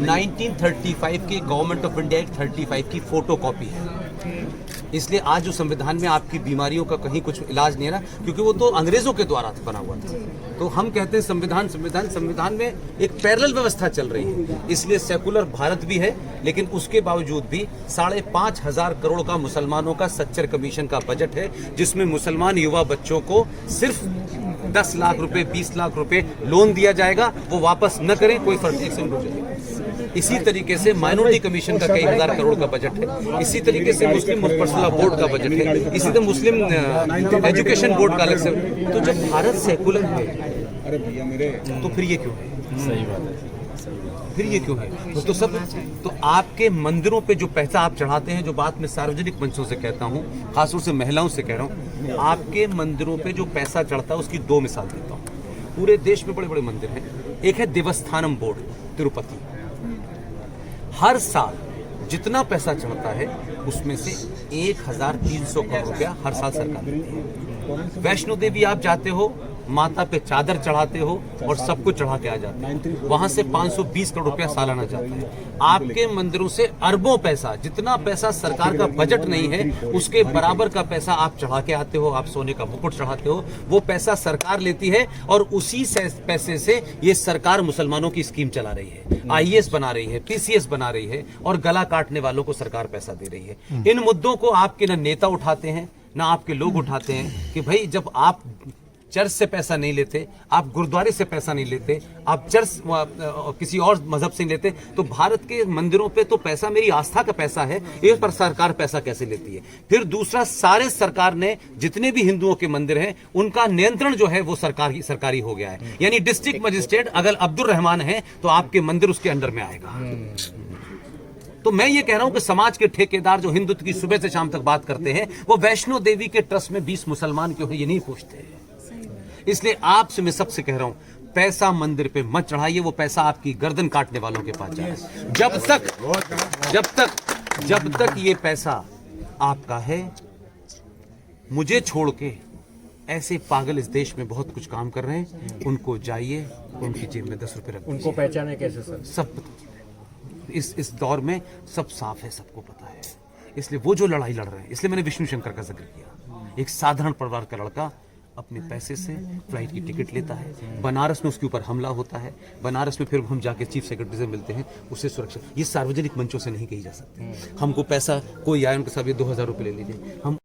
1935 के government of India act 35 की photo copy है। इसलिए आज जो संविधान में आपकी बीमारियों का कहीं कुछ इलाज नहीं है ना, क्योंकि वो तो अंग्रेजों के द्वारा बना हुआ था। तो हम कहते हैं संविधान में एक पैरेलल व्यवस्था चल रही है। इसलिए सेकुलर भारत भी है, लेकिन उसके बावजूद भी 5,500 करोड़ का मुसलमानों का सच्चर कमीशन का बजट है, जिसमें मुसलमान युवा बच्चों को सिर्फ 10 लाख रुपए 20 लाख रुपए लोन दिया जाएगा, वो वापस न करें, कोई फर्क नहीं। इसी तरीके से माइनॉरिटी कमीशन का कई हजार करोड़ का बजट है। इसी तरीके से मुस्लिम मुफस्सला बोर्ड का बजट है। इसी तरह मुस्लिम एजुकेशन बोर्ड का अलग से। तो जब भारत सेकुलर है तो फिर ये क्यों है? सही बात है। फिर ये क्यों है? तो आपके मंदिरों पे जो पैसा आप चढ़ाते हैं, जो बात मैं सार्वजनिक मंचों से कहता हूँ, खासतौर से महिलाओं से कह रहा हूँ, आपके मंदिरों पे जो पैसा चढ़ता है उसकी 2 मिसाल देता हूँ। पूरे देश में बड़े बड़े मंदिर हैं। एक है देवस्थानम बोर्ड तिरुपति। हर साल जितना पैसा चढ़ता है उसमें से 1,300 करोड़ रुपया हर साल सरकार देती है। वैष्णो देवी आप जाते हो, माता पे चादर चढ़ाते हो और सब कुछ चढ़ा के आ जाते हो, वहां से 520 करोड़ रुपया सालाना जाता है। आपके मंदिरों से अरबों पैसा, जितना पैसा सरकार का बजट नहीं है उसके बराबर का पैसा आप चढ़ा के आते हो। आप सोने का मुकुट चढ़ाते हो, वो पैसा सरकार लेती है और उसी पैसे से ये सरकार मुसलमानों की स्कीम चला रही है, IAS बना रही है, PCS बना रही है और गला काटने वालों को सरकार पैसा दे रही है। इन मुद्दों को आपके न नेता उठाते हैं ना आपके लोग उठाते हैं कि भाई जब आप चर्च से पैसा नहीं लेते, आप गुरुद्वारे से पैसा नहीं लेते, आप चर्च किसी और मजहब से नहीं लेते, तो भारत के मंदिरों पे तो पैसा मेरी आस्था का पैसा है, इस पर सरकार पैसा कैसे लेती है? फिर दूसरा, सारे सरकार ने जितने भी हिंदुओं के मंदिर हैं उनका नियंत्रण जो है वो सरकारी हो गया है। यानी डिस्ट्रिक्ट मजिस्ट्रेट अगर अब्दुल रहमान है तो आपके मंदिर उसके अंडर में आएगा। तो मैं ये कह रहा हूं कि समाज के ठेकेदार जो हिंदुत्व की सुबह से शाम तक बात करते हैं, वो वैष्णो देवी के ट्रस्ट में 20 मुसलमान क्यों है ये नहीं पूछते। इसलिए आपसे मैं सबसे कह रहा हूं, पैसा मंदिर पे मत चढ़ाइए, वो पैसा आपकी गर्दन काटने वालों के पास जाए। जब तक ये पैसा आपका है, मुझे छोड़ के ऐसे पागल इस देश में बहुत कुछ काम कर रहे हैं, उनको जाइए, उनकी जेब में 10 रुपए रख दीजिए। उनको पहचाने कैसे सर? सब इस दौर में सब साफ है, सबको पता है। इसलिए वो जो लड़ाई लड़ रहे हैं, इसलिए मैंने विष्णु शंकर का जिक्र किया। एक साधारण परिवार का लड़का अपने पैसे से फ्लाइट की टिकट लेता है, बनारस में उसके ऊपर हमला होता है, बनारस में फिर हम जाके चीफ सेक्रेटरी से मिलते हैं, उससे सुरक्षा। ये सार्वजनिक मंचों से नहीं कही जा सकती। हमको पैसा कोई आया उनके साथ 2,000 रुपये ले लीजिए, हम